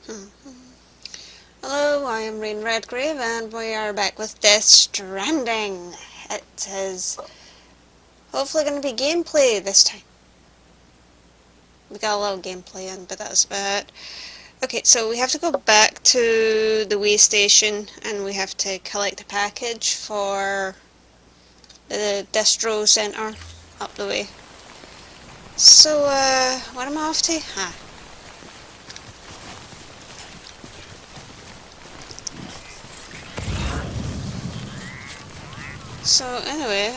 Hello, I am Rayne Redgrave and we are back with Death Stranding. It is hopefully going to be gameplay this time. We got a little gameplay in, but that's about it. Okay, so we have to go back to the way station and we have to collect a package for the distro centre up the way. So, what am I off to? So anyway,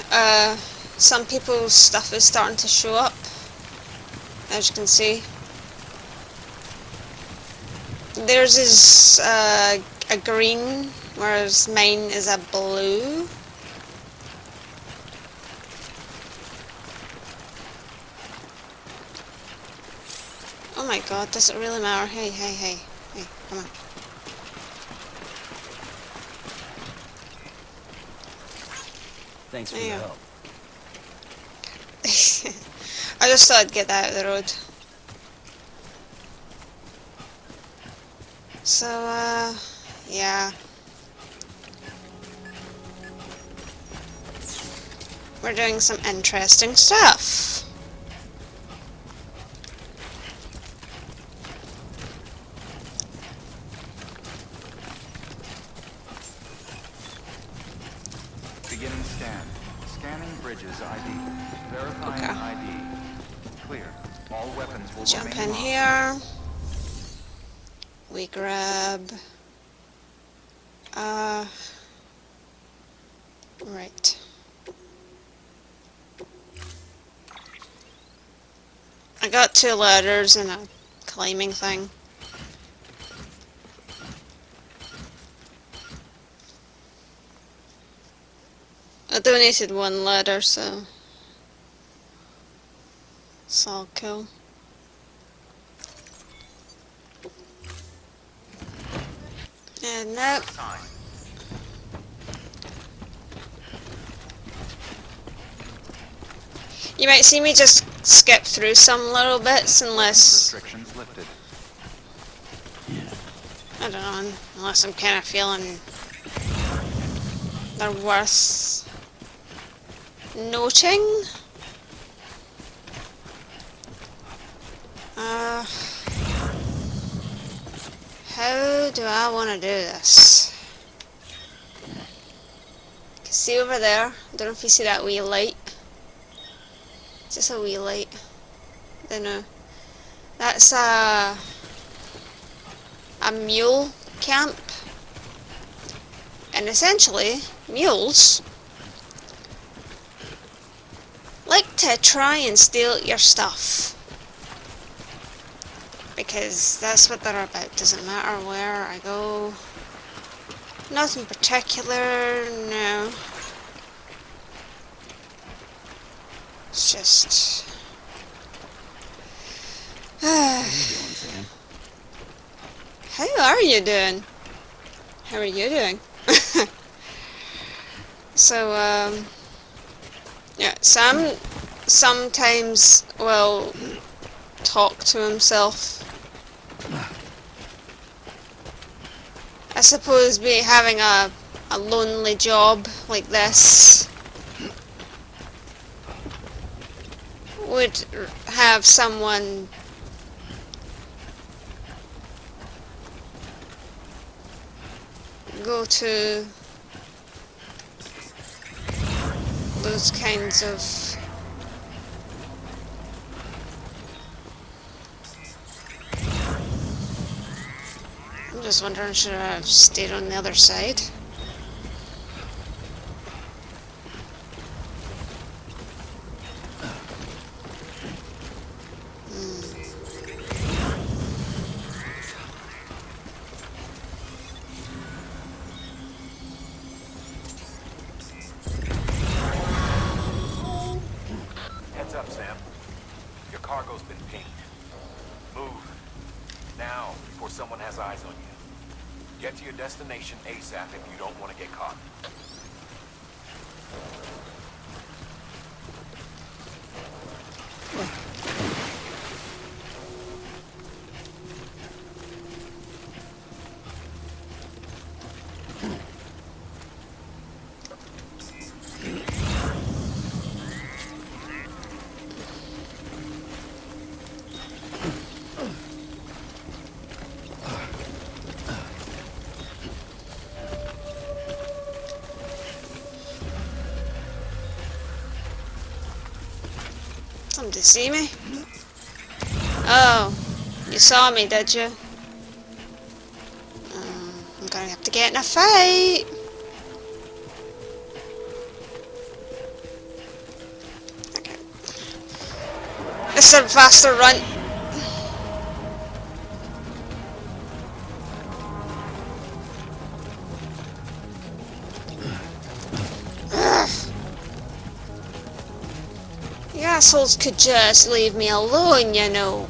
some people's stuff is starting to show up, as you can see. Theirs is a green, whereas mine is a blue. Oh my god, does it really matter? Hey, come on. Thanks for your help. I just thought I'd get that out of the road. So, yeah. We're doing some interesting stuff. Beginning scan. Scanning bridges ID. Verifying ID. Clear. All weapons will Jump remain in locked. here. We grab... right. I got 2 ladders and a climbing thing. I donated 1 ladder, so it's all cool. And now you might see me just skip through some little bits unless Restrictions lifted. I don't know, unless I'm kind of feeling they're worth noting. How do I want to do this? You can see over there, I don't know if you see that wee light. Just a wee light. I don't know. That's a mule camp. And essentially, mules like to try and steal your stuff. Because that's what they're about. Doesn't matter where I go. Nothing particular, no. It's just... How are you doing? How are you doing? So, yeah, Sam sometimes will talk to himself. I suppose having a lonely job like this would have someone go to those kinds of I'm just wondering, should I have stayed on the other side? Heads up, Sam. Your cargo's been pinged. Move. Now, before someone has eyes on you. Get to your destination ASAP if you don't want to get caught. to see me? Oh, you saw me, did you? I'm gonna have to get in a fight. Okay. This is a faster run. You assholes could just leave me alone, you know.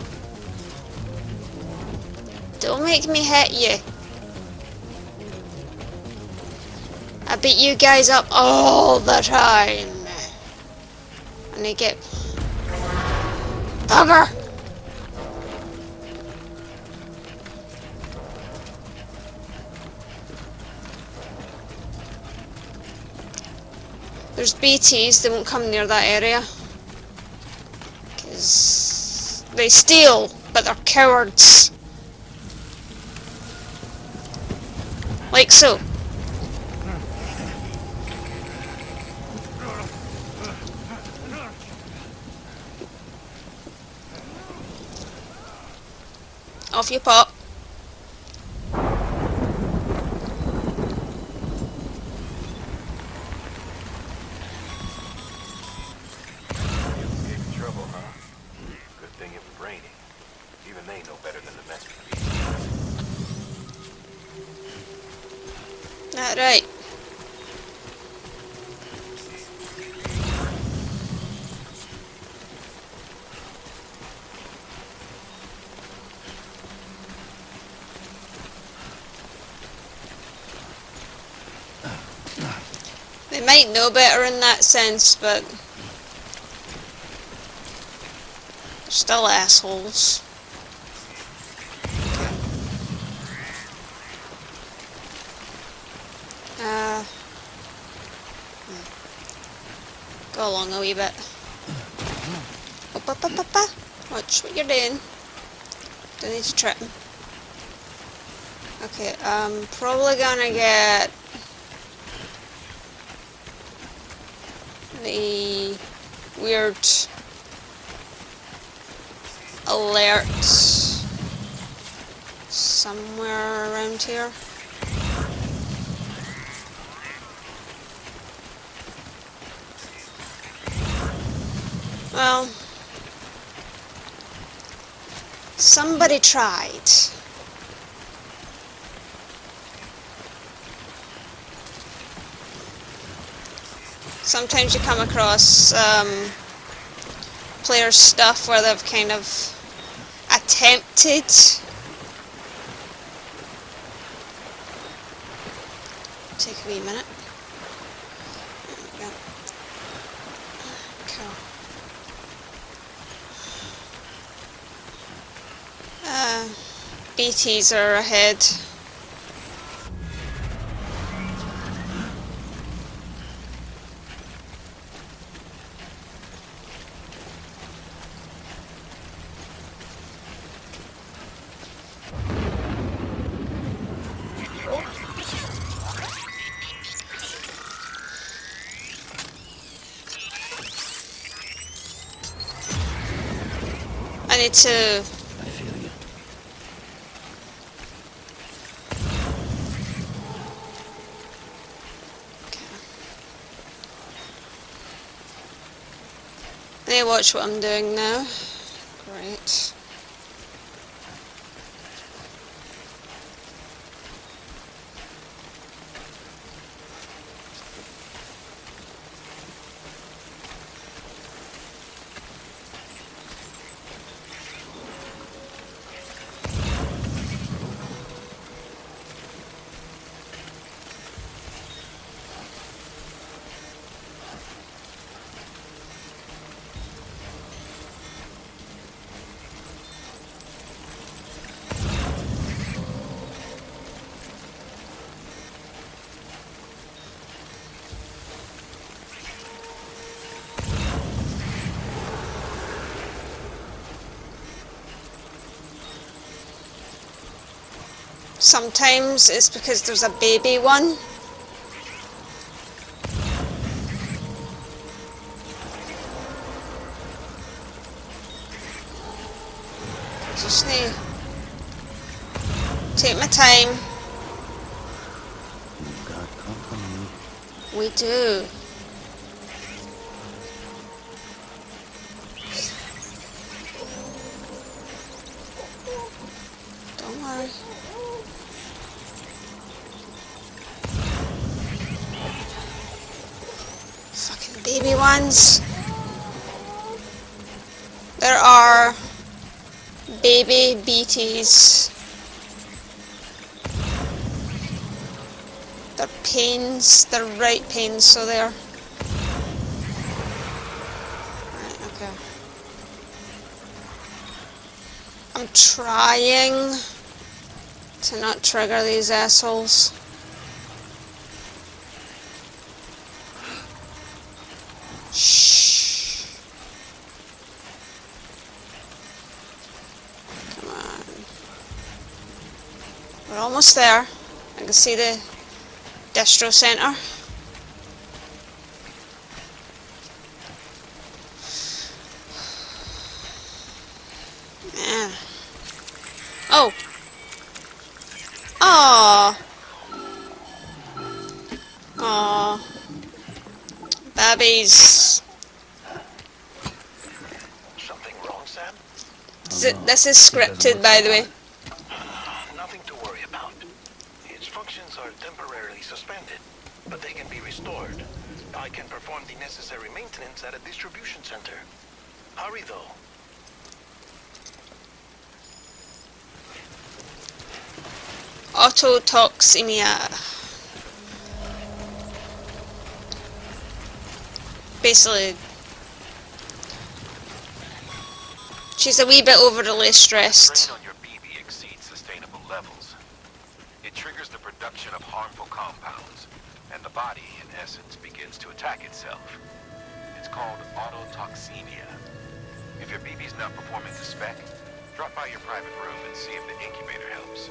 Don't make me hit you. I beat you guys up all the time. And they get... Bugger! There's BTs, they won't come near that area. Because they steal, but they're cowards. Like so. Off you pop. Escape trouble, huh? Good thing it was raining. Even they know better than to mess with me. That right. They might know better in that sense, but they're still assholes. Go along a wee bit. Up, up, up, up, up. Watch what you're doing. Don't need to trip him. Okay, I'm probably gonna get the weird alert somewhere around here. Well, somebody tried. Sometimes you come across players' stuff where they've kind of attempted take a wee minute. There we go. Cool. BTs are ahead. I need to... I feel you. I need to watch what I'm doing now. Great. Sometimes it's because there's a baby one. Hey, take my time. You've got company. We do. Don't worry. Fucking baby ones. There are baby BTs. They're pains. They're right pains, so they're... Right, okay. I'm trying to not trigger these assholes. Shh. Come on. We're almost there. I can see the distro center. Yeah. Oh. Aww. Aww. Babbies. Something wrong, Sam? This is scripted, by the way. Nothing to worry about. Its functions are temporarily suspended, but they can be restored. I can perform the necessary maintenance at a distribution center. Hurry, though. Autotoxemia. Basically, she's a wee bit overly stressed. Strain on your BB exceeds sustainable levels. It triggers the production of harmful compounds, and the body, in essence, begins to attack itself. It's called autotoxemia. If your BB's not performing to spec, drop by your private room and see if the incubator helps.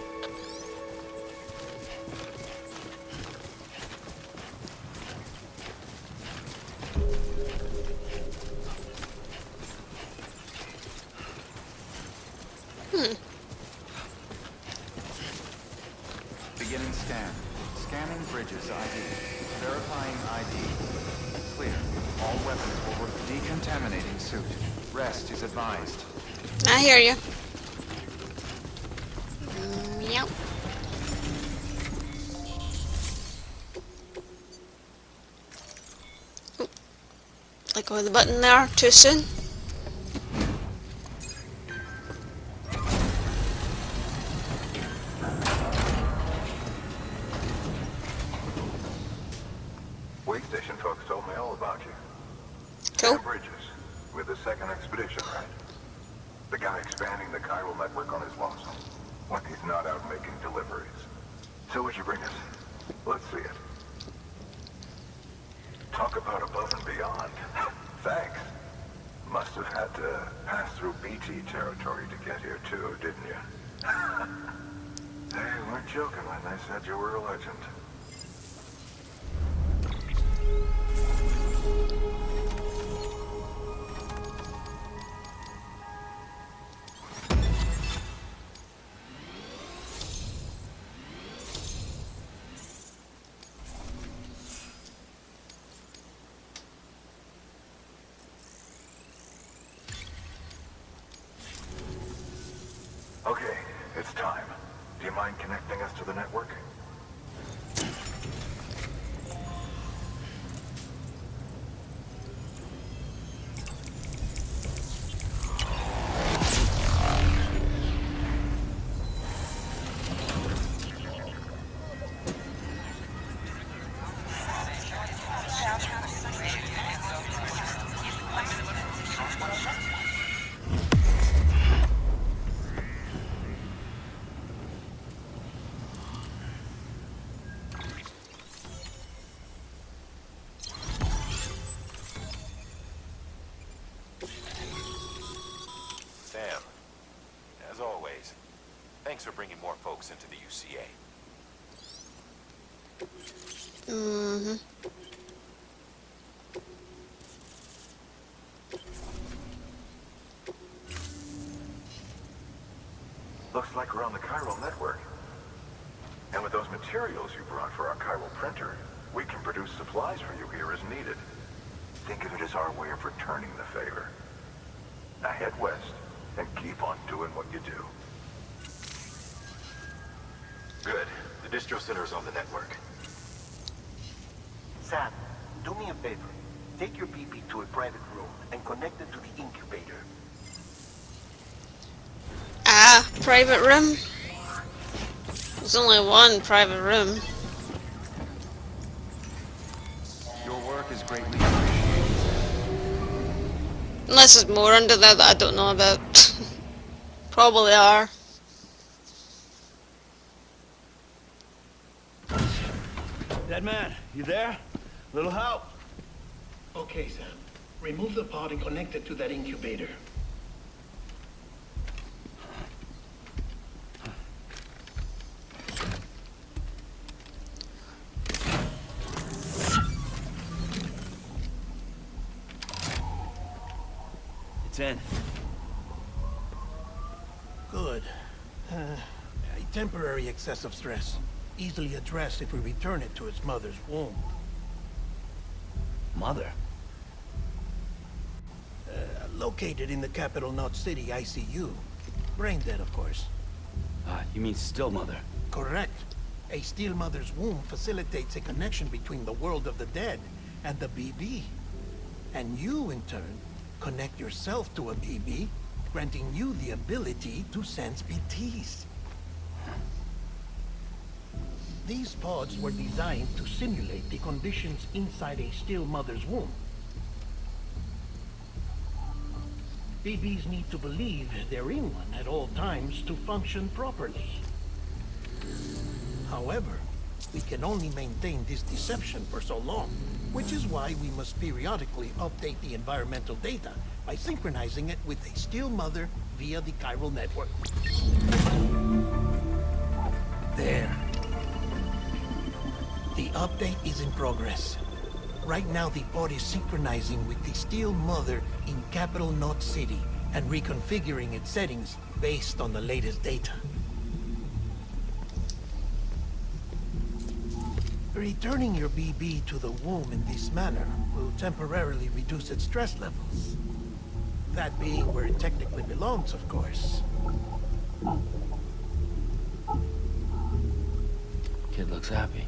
Beginning scan. Scanning bridges ID. Verifying ID. Clear. All weapons will work decontaminating suit. Rest is advised. I hear you. Yep. Oop. Let go of the button there too soon. Way station folks told me all about you. Cool. Sam Bridges, with the second expedition, right? The guy expanding the chiral network on his lonesome, when he's not out making deliveries. So what'd you bring us? Let's see it. Talk about above and beyond. Thanks. Must have had to pass through BT territory to get here too, didn't you? They weren't joking when they said you were a legend. Okay, it's time. Do you mind connecting us to the network? Sam, as always, thanks for bringing more folks into the UCA. Mm-hmm. Looks like we're on the chiral network. And with those materials you brought for our chiral printer, we can produce supplies for you here as needed. Think of it as our way of returning the favor. Now head west and keep on doing what you do. Good. The distro center is on the network. Sam, do me a favor. Take your BB to a private room and connect it to the incubator. Ah, private room? There's only one private room. Your work is greatly appreciated. Unless there's more under there that I don't know about. Probably are. Dead man, you there? Little help? Okay, Sam. Remove the pod and connect it to that incubator. It's in. Good. A temporary excessive stress. Easily addressed if we return it to its mother's womb. Mother? Located in the capital Knot City ICU. Brain dead, of course. You mean still mother? Correct. A steel mother's womb facilitates a connection between the world of the dead and the BB. And you, in turn, connect yourself to a BB, granting you the ability to sense BTs. These pods were designed to simulate the conditions inside a still mother's womb. BBs need to believe they're in one at all times to function properly. However, we can only maintain this deception for so long, which is why we must periodically update the environmental data by synchronizing it with a still mother via the chiral network. There. The update is in progress. Right now, the pod is synchronizing with the Steel Mother in Capital Knot City and reconfiguring its settings based on the latest data. Returning your BB to the womb in this manner will temporarily reduce its stress levels. That being where it technically belongs, of course. Kid looks happy.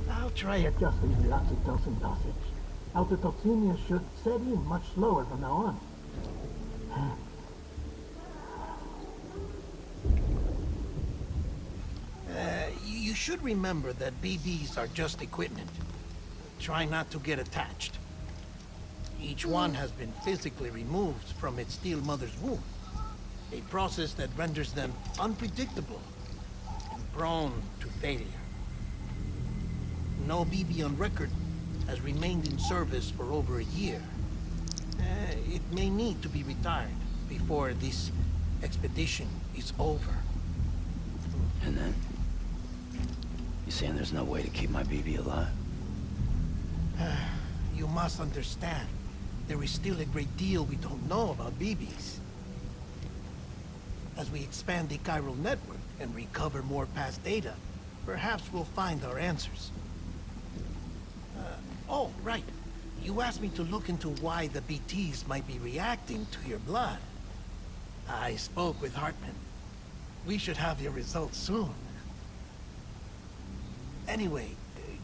I'll try adjusting the oxytocin dosage. Autotoxemia should set in much slower from now on. You should remember that BBs are just equipment. Try not to get attached. Each one has been physically removed from its steel mother's womb. A process that renders them unpredictable and prone to failure. No BB on record has remained in service for over a year. It may need to be retired before this expedition is over. And then? You saying there's no way to keep my BB alive? You must understand, there is still a great deal we don't know about BBs. As we expand the chiral network and recover more past data, perhaps we'll find our answers. Oh, right. You asked me to look into why the BTs might be reacting to your blood. I spoke with Hartman. We should have your results soon. Anyway,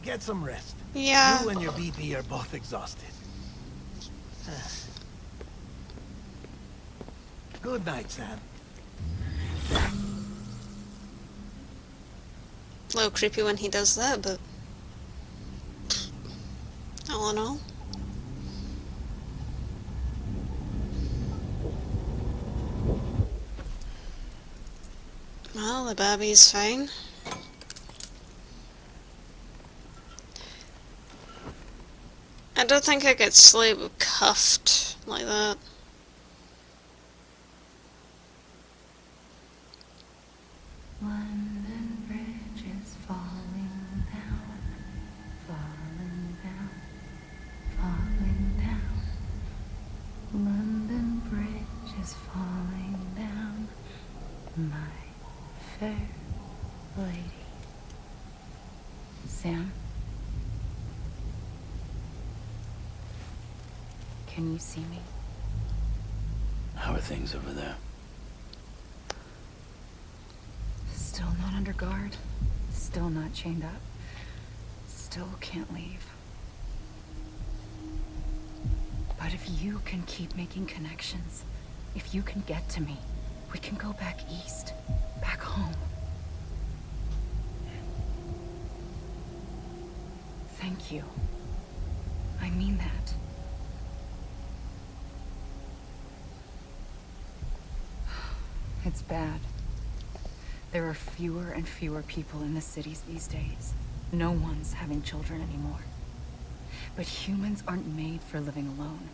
get some rest. Yeah. You and your BB are both exhausted. Good night, Sam. A little creepy when he does that, but all in all. Well, the baby's fine. I don't think I could sleep cuffed like that. London Bridge is falling down, falling down, falling down. London Bridge is falling down. My fair lady. Sam? Can you see me? How are things over there? Still not under guard. Still not chained up. Still can't leave. But if you can keep making connections, if you can get to me, we can go back east, back home. Thank you. I mean that. It's bad. There are fewer and fewer people in the cities these days. No one's having children anymore. But humans aren't made for living alone.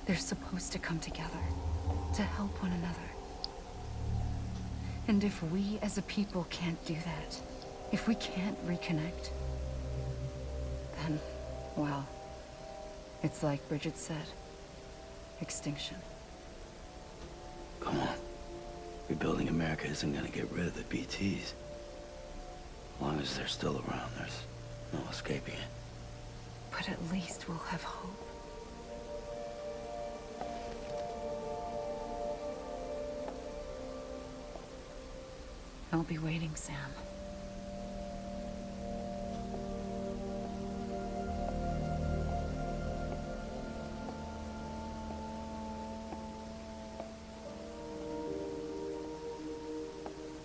They're supposed to come together, to help one another. And if we as a people can't do that, if we can't reconnect, then, well, it's like Bridget said, extinction. Come on. Rebuilding America isn't gonna get rid of the BTs. As long as they're still around, there's no escaping it. But at least we'll have hope. I'll be waiting, Sam.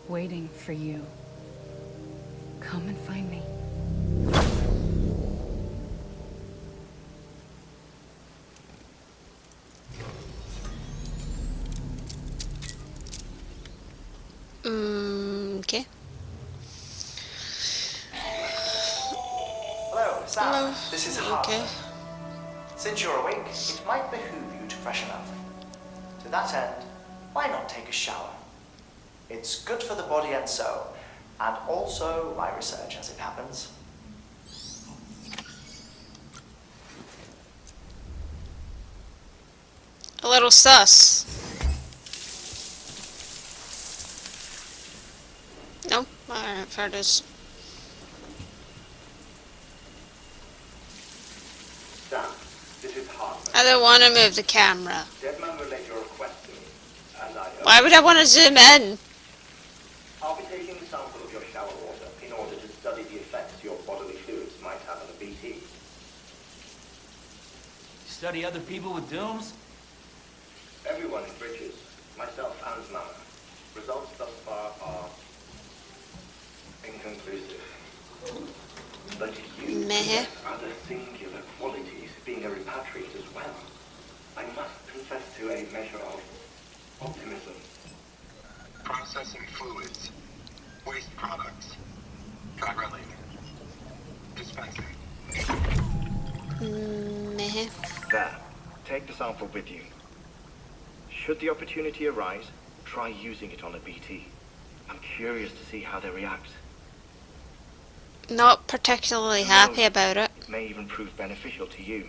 Waiting for you. Come and find me. Okay. Hello, Sam. Hello. This is Okay. Harper. Since you're awake, it might behoove you to freshen up. To that end, why not take a shower? It's good for the body and soul, and also my research as it happens. A little sus. No? Alright, fair it is. Sam, this is Harper. I don't want to move the camera. Deadman relayed your request to me, and Why would I want to zoom in? I'll be taking a sample of your shower water in order to study the effects your bodily fluids might have on a BT. Study other people with dooms? Everyone in Bridges, myself and Mama. Results thus far are inconclusive. But you Meh. possess other singular qualities, being a repatriate as well. I must confess to a measure of optimism. Processing fluids. Waste products. Drilling. Dispensing. Meh. There. Take the sample with you. Should the opportunity arise, try using it on a BT. I'm curious to see how they react. Not particularly happy about it. It may even prove beneficial to you.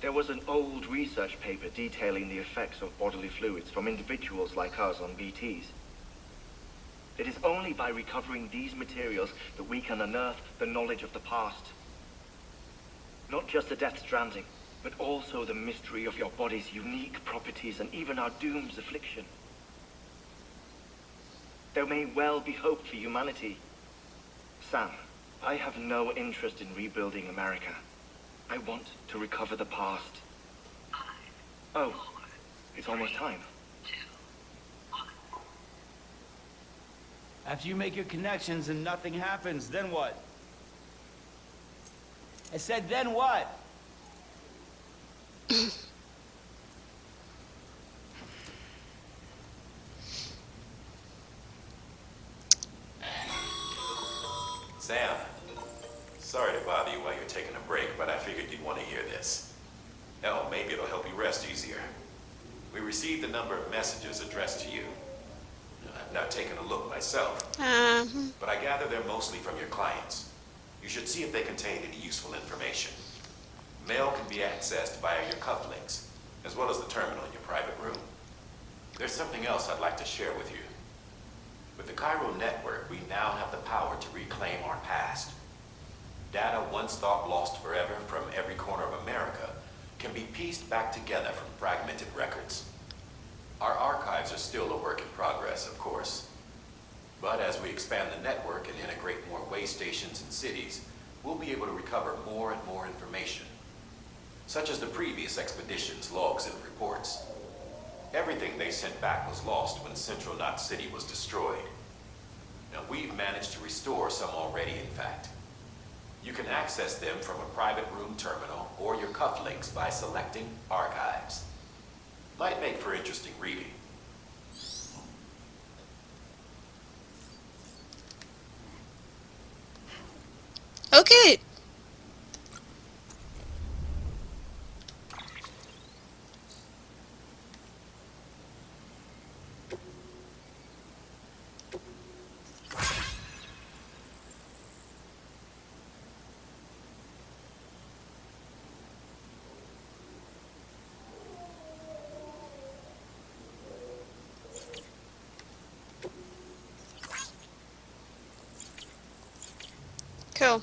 There was an old research paper detailing the effects of bodily fluids from individuals like us on BTs. It is only by recovering these materials that we can unearth the knowledge of the past. Not just the Death Stranding, but also the mystery of your body's unique properties and even our doom's affliction. There may well be hope for humanity. Sam, I have no interest in rebuilding America. I want to recover the past. Oh, it's almost time. After you make your connections and nothing happens, then what? I said, then what? Sam, sorry to bother you while you're taking a break, but I figured you'd want to hear this. Hell, maybe it'll help you rest easier. We received a number of messages addressed to you. I've not taken a look myself, but I gather they're mostly from your clients. You should see if they contain any useful information. Mail can be accessed via your cufflinks, as well as the terminal in your private room. There's something else I'd like to share with you. With the chiral network, we now have the power to reclaim our past. Data once thought lost forever from every corner of America can be pieced back together from fragmented records. Our archives are still a work in progress, of course. But as we expand the network and integrate more way stations and cities, we'll be able to recover more and more information, such as the previous expedition's logs and reports. Everything they sent back was lost when Central Knot City was destroyed. Now, we've managed to restore some already, in fact. You can access them from a private room terminal or your cufflinks by selecting Archives. Might make for interesting reading. Okay. Cool.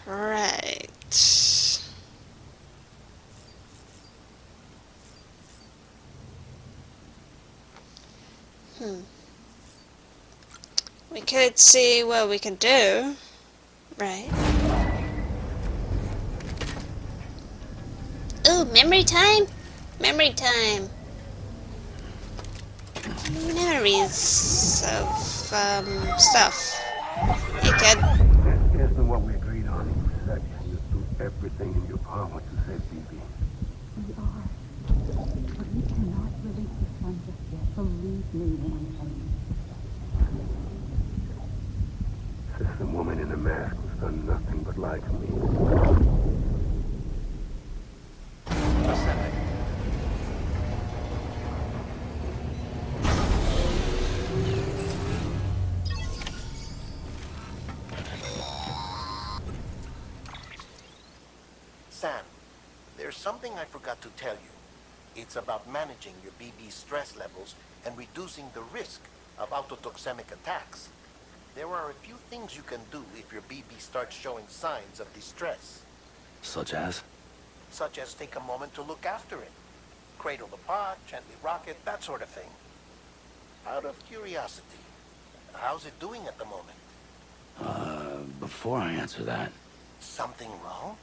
Right. We could see what we can do, right? Ooh, memory time? Memory time. Memories of, stuff. Hey, kid. This isn't what we agreed on. You said you do everything in your power to save BB. We are. But we cannot release the sun just yet. Believe me when I tell you. System woman in the mask has done nothing but lie to me. Sam, there's something I forgot to tell you. It's about managing your BB stress levels and reducing the risk of autotoxemic attacks. There are a few things you can do if your BB starts showing signs of distress. Such as? Such as take a moment to look after it. Cradle the pot, gently rock it, that sort of thing. Out of curiosity, how's it doing at the moment? Before I answer that, Something wrong?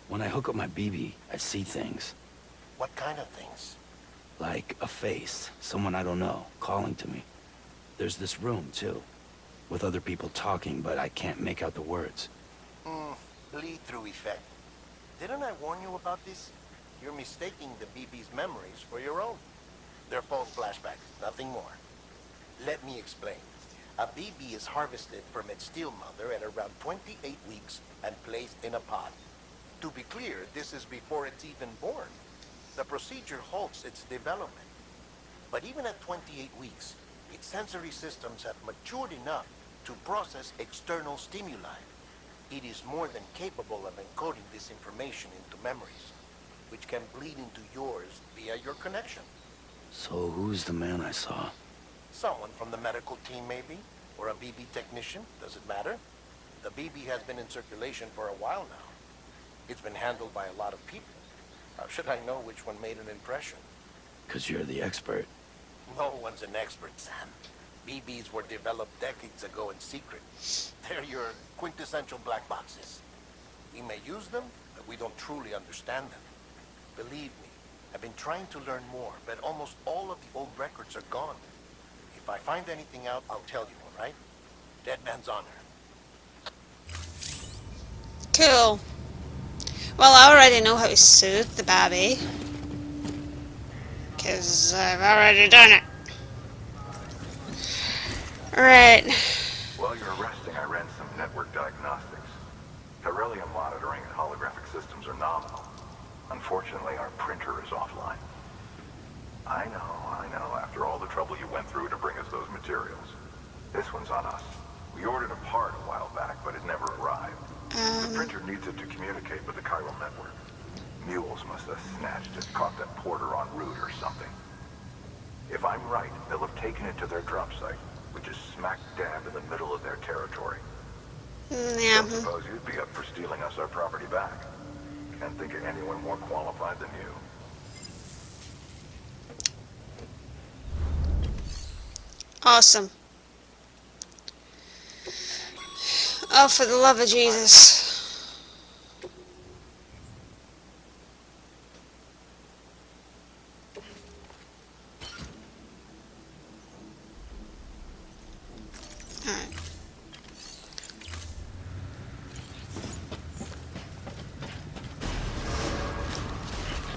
when I hook up my BB, I see things. What kind of things? Like a face, someone I don't know, calling to me. There's this room, too, with other people talking, but I can't make out the words. Bleed-through effect. Didn't I warn you about this? You're mistaking the BB's memories for your own. They're false flashbacks, nothing more. Let me explain. A BB is harvested from its steel mother at around 28 weeks and placed in a pod. To be clear, this is before it's even born. The procedure halts its development. But even at 28 weeks, its sensory systems have matured enough to process external stimuli. It is more than capable of encoding this information into memories, which can bleed into yours via your connection. So who's the man I saw? Someone from the medical team, maybe? Or a BB technician? Does it matter? The BB has been in circulation for a while now. It's been handled by a lot of people. How should I know which one made an impression? 'Cause you're the expert. No one's an expert, Sam. BBs were developed decades ago in secret. They're your quintessential black boxes. We may use them, but we don't truly understand them. Believe me, I've been trying to learn more, but almost all of the old records are gone. If I find anything out, I'll tell you, all right? Dead man's honor. Cool. Well, I already know how to soothe the baby. Because I've already done it. Right. While you're resting, I ran some network diagnostics. Beryllium monitoring and holographic systems are nominal. Unfortunately, our printer is offline. I know, after all the trouble you went through to bring us those materials. This one's on us. We ordered a part a while back, but it never arrived. The printer needs it to communicate with the chiral network. Mules must have snatched it, caught that porter en route or something. If I'm right, they'll have taken it to their drop site, which is smack dab in the middle of their territory. Yeah. Don't suppose you'd be up for stealing us our property back? Can't think of anyone more qualified than you. Awesome. Oh, for the love of Jesus. Alright.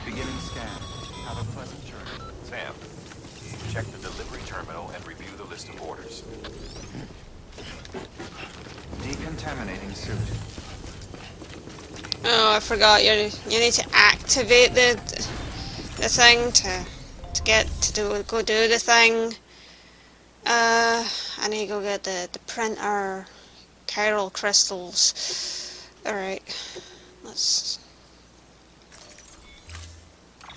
Beginning scan. Have a pleasant journey. Sam, check the delivery terminal and review the list of orders. Decontaminating suit. Oh, I forgot. You need to activate the thing to go do the thing. I need to go get the printer, chiral crystals. Alright, let's...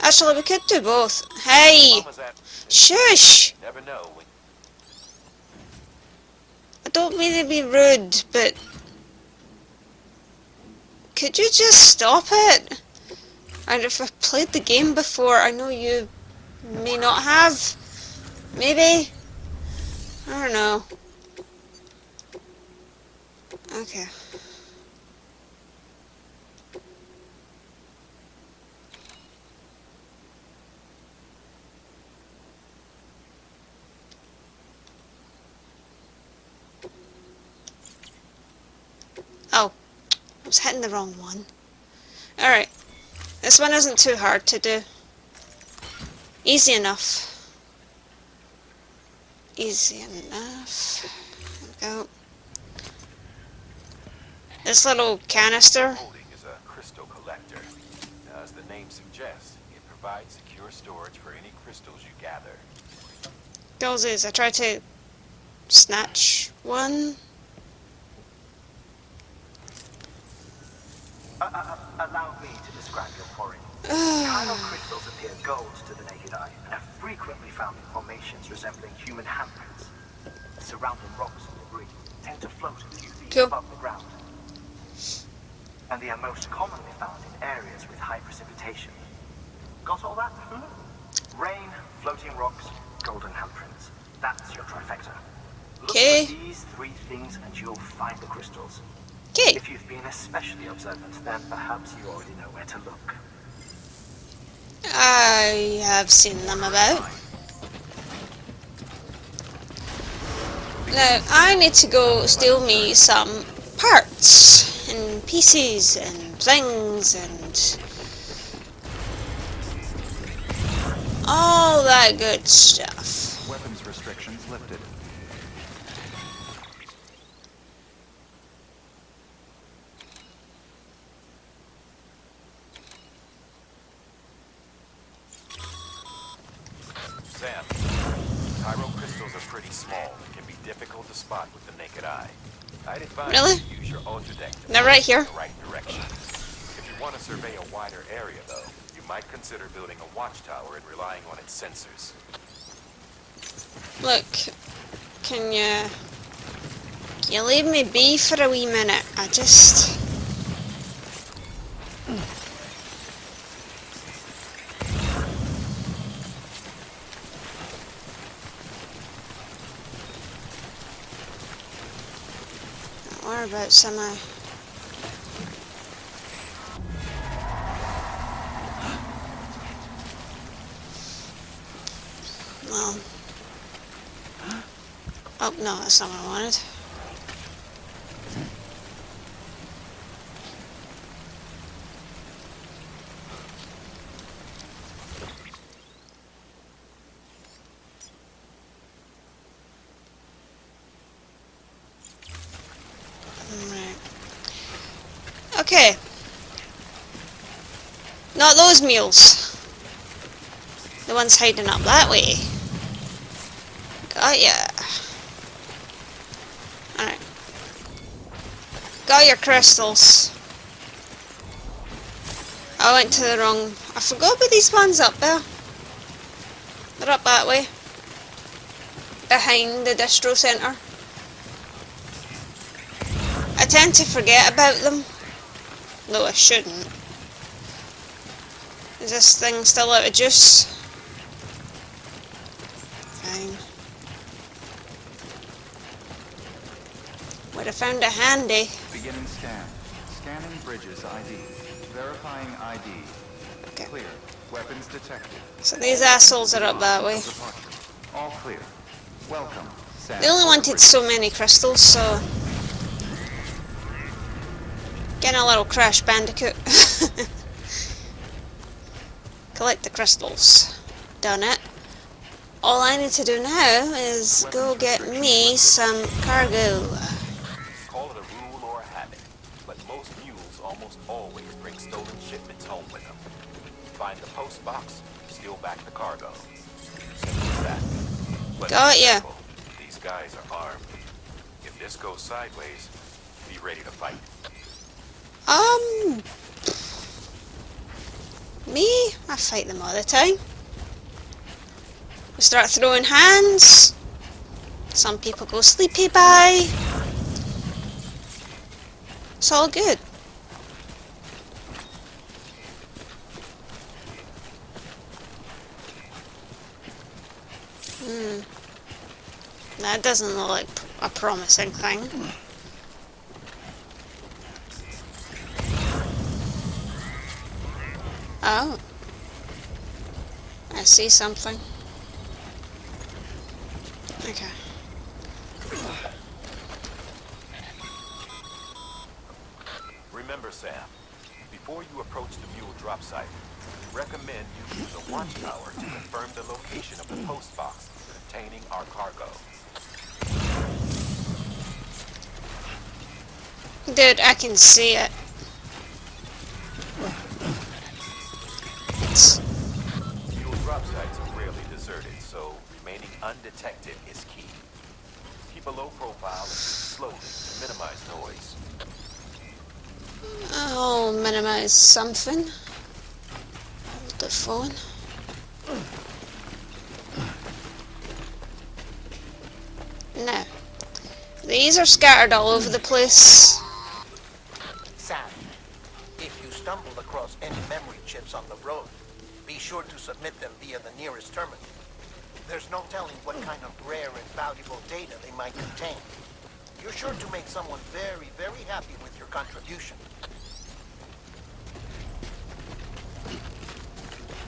Actually, we could do both. Hey! Mama's at... Shush! Never know. I don't mean to be rude, but... Could you just stop it? And if I've played the game before, I know you may not have. Maybe? I don't know. Okay. Oh, I was hitting the wrong one. Alright. This one isn't too hard to do. Easy enough. Easy enough. There we go. This little canister. Holding is a crystal collector. As the name suggests, it provides secure storage for any crystals you gather. Goes is I tried to snatch one. Allow me to describe your quarry. Chiral crystals appear gold to the naked eye and are frequently found in formations resembling human handprints. Surrounding rocks and debris tend to float a few feet Cool. above the ground. And they are most commonly found in areas with high precipitation. Got all that? Rain, floating rocks, golden handprints. That's your trifecta. Look Okay. for these three things and you'll find the crystals. Okay. If you've been especially observant, then perhaps you already know where to look. I have seen them about. Now, I need to go steal me some parts and pieces and things and all that good stuff. Weapons restrictions lifted. Sam, chiral crystals are pretty small and can be difficult to spot with the naked eye. I'd advise Really? you to use your own detective They're right here. in the right direction. If you want to survey a wider area, though, you might consider building a watchtower and relying on its sensors. Look, can you leave me be for a wee minute? I just... Whereabouts am I? Well... Oh, no, that's not what I wanted. Right. Okay. Not those mules. The ones hiding up that way. Got ya. Alright. Got your crystals. I went to the wrong... I forgot about these ones up there. They're up that way. behind the distro centre. I tend to forget about them, though I shouldn't. Is this thing still out of juice? Fine. Would have found it handy. Beginning scan. Scanning bridges ID. Verifying ID. Okay. Clear. Weapons detected. So these assholes are up that way. Departure. All clear. Welcome, Sam. They only wanted so many crystals, so... Getting a little Crash Bandicoot. Collect the crystals. Done it. All I need to do now is go get me some cargo. Call it a rule or a habit, but most mules almost always bring stolen shipments home with them. Find the post box, steal back the cargo. Simple as that. But Got be ya. careful. These guys are armed. If this goes sideways, be ready to fight. Me? I fight them all the time. We start throwing hands. Some people go sleepy bye. It's all good. That doesn't look like a promising thing. Oh. I see something. Okay. Remember, Sam, before you approach the mule drop site, we recommend you use a watchtower to confirm the location of the post box containing our cargo. Dude, I can see it. It's... Mule drop sites are rarely deserted, so remaining undetected is key. Keep a low profile and move slowly to minimize noise. I'll minimize something. Hold the phone. Now, these are scattered all over the place. Sam, if you stumble across any memory chips on the road, be sure to submit them via the nearest terminal. There's no telling what kind of rare and valuable data they might contain. You're sure to make someone very, very happy with your contribution.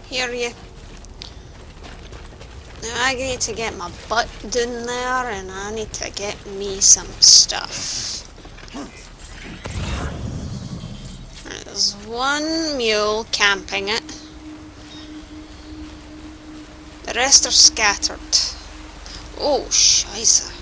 Hear you. Now I need to get my butt down there and I need to get me some stuff. There's one mule camping it. The rest are scattered. Oh, scheisse.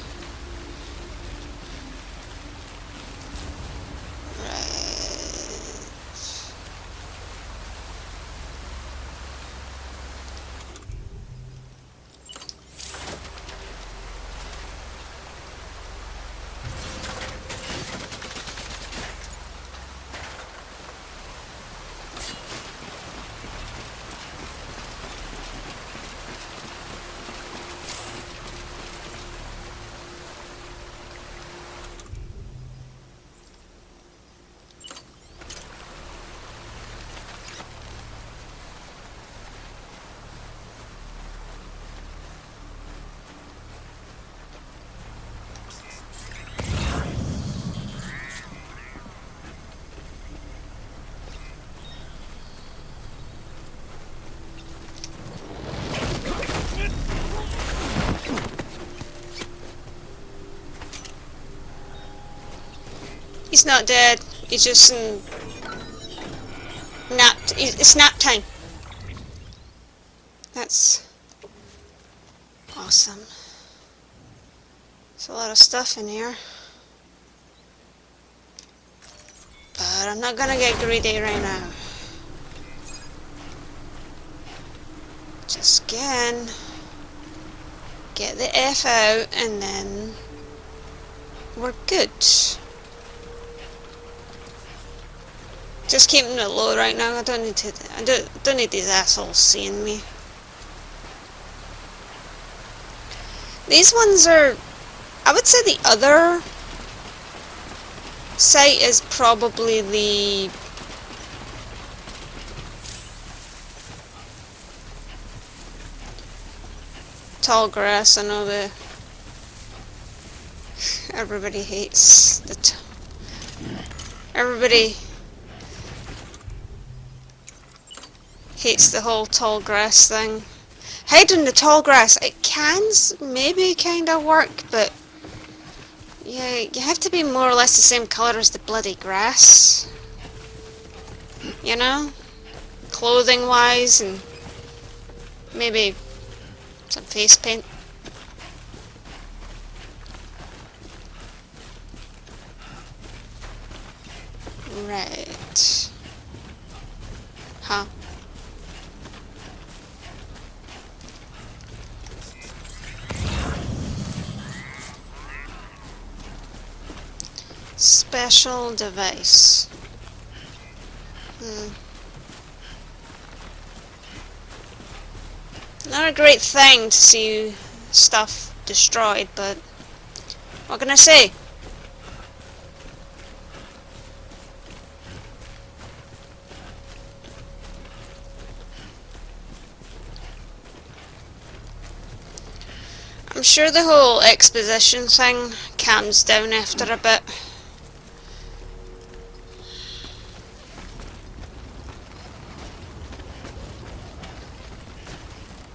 He's not dead. He's just napped. It's nap time. That's awesome. There's a lot of stuff in here. But I'm not gonna get greedy right now. Just again, get the F out and then we're good. Just keeping it low right now. I don't need these assholes seeing me. These ones are, I would say the other site is probably the tall grass. I know everybody hates everybody hates the whole tall grass thing. Hiding the tall grass, it can maybe kind of work, but yeah, you have to be more or less the same colour as the bloody grass. You know? Clothing wise, and maybe some face paint. Right. Huh. Special device. Not a great thing to see stuff destroyed, but what can I say? I'm sure the whole exposition thing calms down after a bit.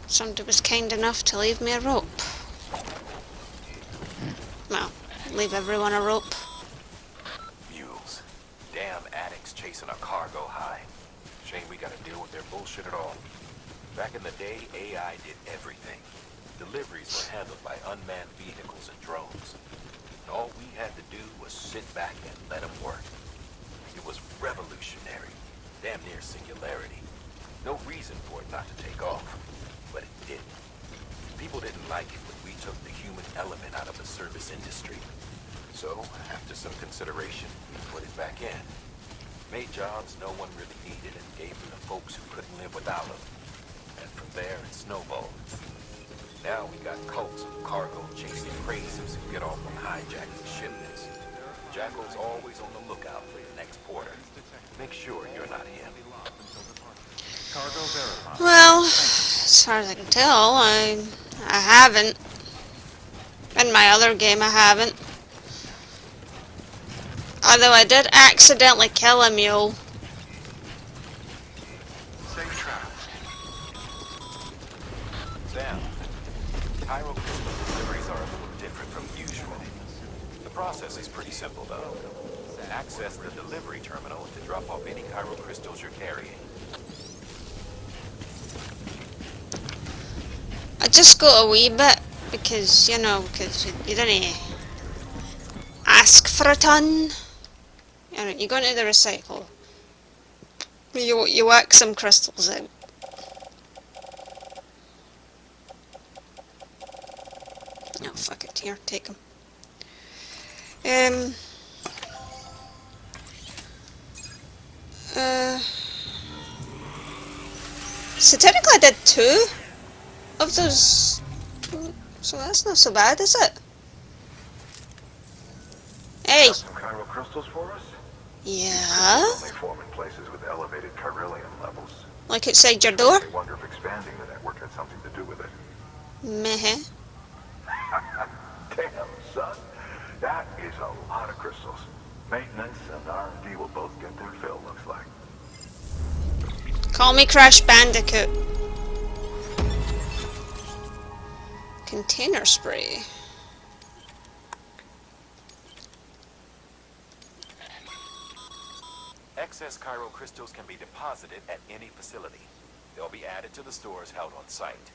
Somebody was kind enough to leave me a rope. Well, leave everyone a rope. Mules. Damn addicts chasing a cargo high. Shame we gotta deal with their bullshit at all. Back in the day, AI did everything. Deliveries were handled by unmanned vehicles and drones. And all we had to do was sit back and let them work. It was revolutionary. Damn near singularity. No reason for it not to take off. But it didn't. People didn't like it when we took the human element out of the service industry. So, after some consideration, we put it back in. Made jobs no one really needed and gave them to folks who couldn't live without them. And from there, it snowballed. Now we got cults of cargo chasing crazies who get off on hijacking shipments. Jackal's always on the lookout for the next porter. Make sure you're not him. Cargo verified. Well, as far as I can tell, I haven't. In my other game, I haven't. Although I did accidentally kill a mule. Safe travel. Sam, Cairo crystal deliveries are a little different from usual. The process is pretty simple, though. Access the delivery terminal to drop off any Cairo crystals you're carrying. I just got a wee bit because, you know, because you didn't ask for a ton. You know, you go into the recycle. You whack some crystals out. Oh, fuck it. Here, take them. So technically I did 2 of those, so that's not so bad, is it? Hey! Got some chiral crystals for us? Yeah? Only form in places with elevated chiralium levels. Like outside your door? I wonder if expanding the network had something to do with it. Meh. Damn, son. That is a lot of crystals. Maintenance and R&D will both get their fill, looks like. Call me Crash Bandicoot. Container spray. Excess Cairo crystals can be deposited at any facility. They'll be added to the stores held on site.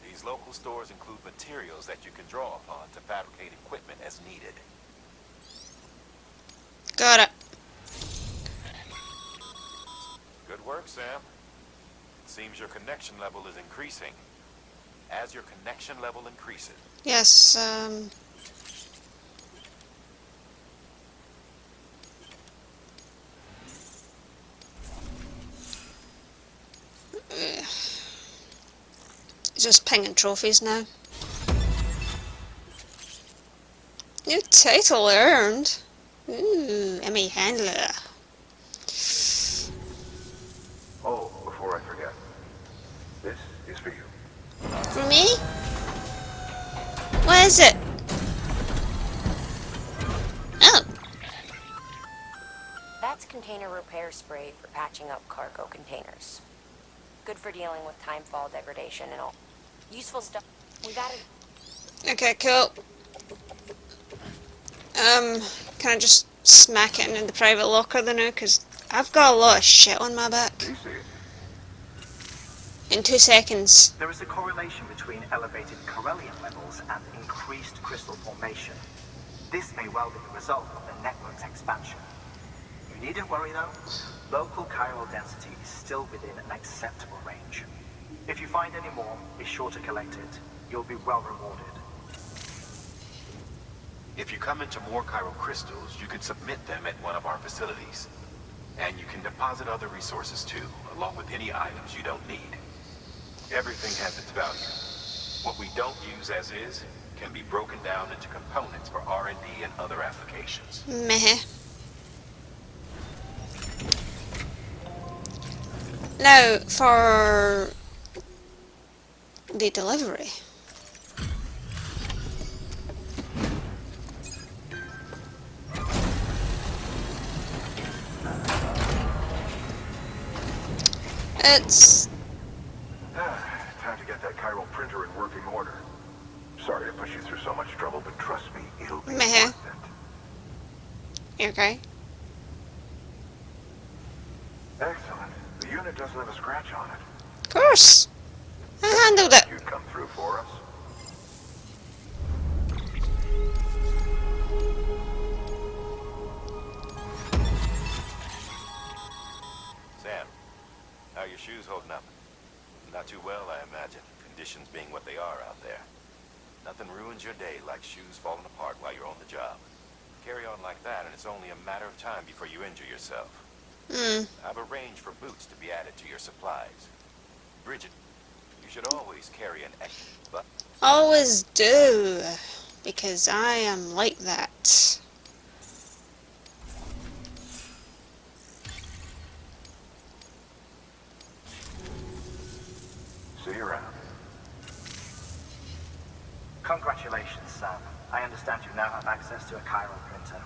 These local stores include materials that you can draw upon to fabricate equipment as needed. Got it. Good work, Sam. It seems your connection level is increasing. As your connection level increases, Yes, just pinging trophies now. New title earned. Ooh, Emmy Handler. Oh, before I forget, this is for you. For me? What is it? Oh, That's container repair spray for patching up cargo containers. Good for dealing with timefall degradation and all. Useful stuff. We've added... okay, cool. Can I just smack it into the private locker then now? Because I've got a lot of shit on my back. DC. In 2 seconds. There is a correlation between elevated corellium levels and increased crystal formation. This may well be the result of the network's expansion. You needn't worry though. Local chiral density is still within an acceptable range. If you find any more, be sure to collect it. You'll be well rewarded. If you come into more chiral crystals, you can submit them at one of our facilities. And you can deposit other resources too, along with any items you don't need. Everything has its value. What we don't use as is can be broken down into components for R&D and other applications. Meh. Now, for the delivery. It's... Time to get that chiral printer in working order. Sorry to push you through so much trouble, but trust me, it'll be Meh. worth it. You okay? Excellent. The unit doesn't have a scratch on it. Of course. I handled it. You'd come through for us. Sam, how are your shoes holding up? Not too well, I imagine. Conditions being what they are out there. Nothing ruins your day like shoes falling apart while you're on the job. Carry on like that, and it's only a matter of time before you injure yourself. I've arranged for boots to be added to your supplies. Bridget, you should always carry an extra but Always do. Because I am like that. See you around. Congratulations, Sam. I understand you now have access to a chiral printer.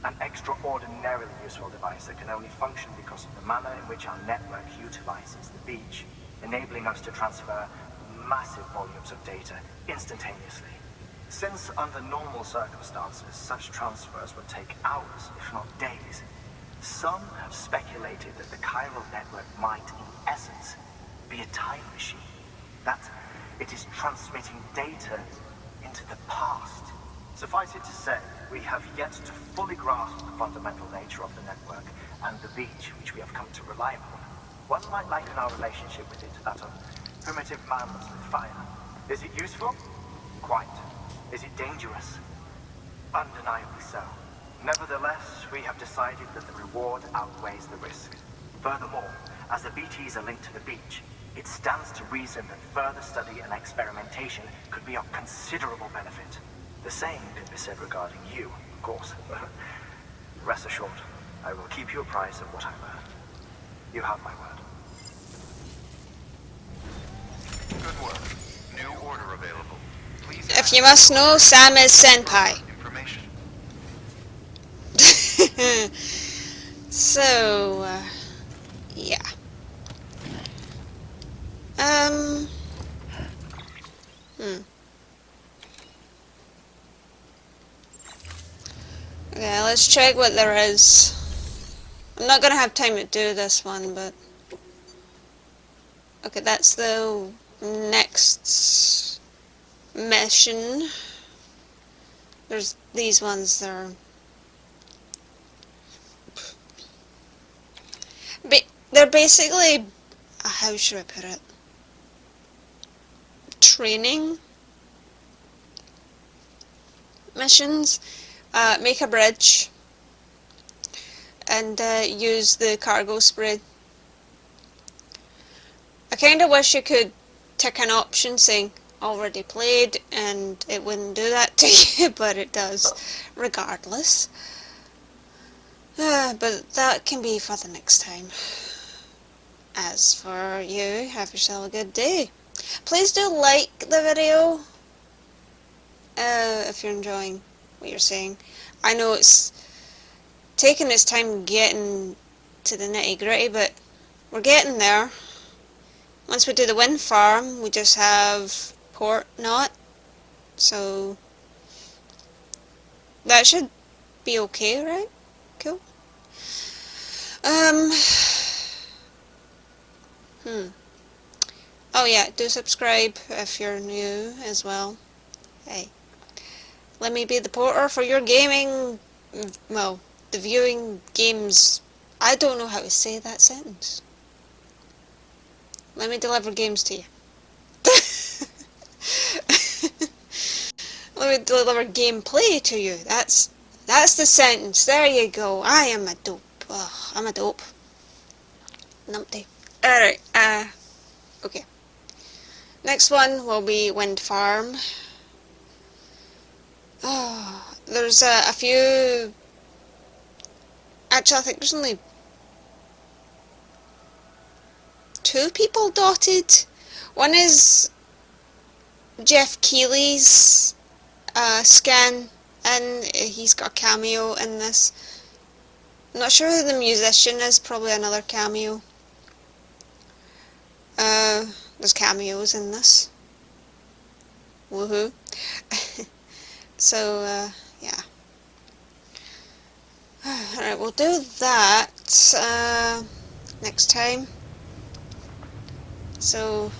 An extraordinarily useful device that can only function because of the manner in which our network utilizes the beach, enabling us to transfer massive volumes of data instantaneously. Since under normal circumstances, such transfers would take hours, if not days, some have speculated that the chiral network might, in essence, be a time machine. That it is transmitting data into the past. Suffice it to say, we have yet to fully grasp the fundamental nature of the network and the beach which we have come to rely upon. One might liken our relationship with it to that of primitive mammals with fire. Is it useful? Quite. Is it dangerous? Undeniably so. Nevertheless, we have decided that the reward outweighs the risk. Furthermore, as the BTs are linked to the beach, it stands to reason that further study and experimentation could be of considerable benefit. The same can be said regarding you, of course. Rest assured, I will keep you apprised of what I learn. You have my word. Good work. New order available. Please If you must know, Sam is senpai. information. So, yeah. Okay, let's check what there is. I'm not gonna have time to do this one, but... Okay, that's the next mission. There's these ones there. They're basically... how should I put it? Training missions. Make a bridge and use the cargo spray. I kind of wish you could tick an option saying already played, and it wouldn't do that to you, but it does regardless. But that can be for the next time. As for you, have yourself a good day. Please do like the video if you're enjoying what you're seeing. I know it's taking its time getting to the nitty gritty, but we're getting there. Once we do the wind farm, we just have port knot, so that should be okay, right? Cool. Oh yeah, do subscribe if you're new as well. Hey, let me be the porter for your gaming, well, the viewing games. I don't know how to say that sentence. Let me deliver games to you. Let me deliver gameplay to you. That's the sentence. There you go. I am a dope. Oh, I'm a dope. Numpty. Alright, okay. Next one will be Wind Farm. Oh, there's a few... Actually, I think there's only 2 people dotted. One is Jeff Keighley's scan, and he's got a cameo in this. I'm not sure who the musician is, probably another cameo. There's cameos in this. Woohoo. So, yeah. Alright, we'll do that next time. So,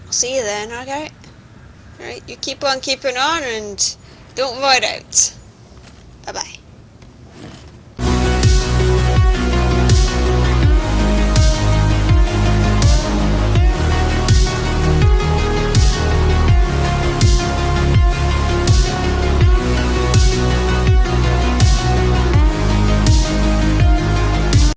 I'll see you then, alright? Alright, you keep on keeping on and don't void out. Bye-bye.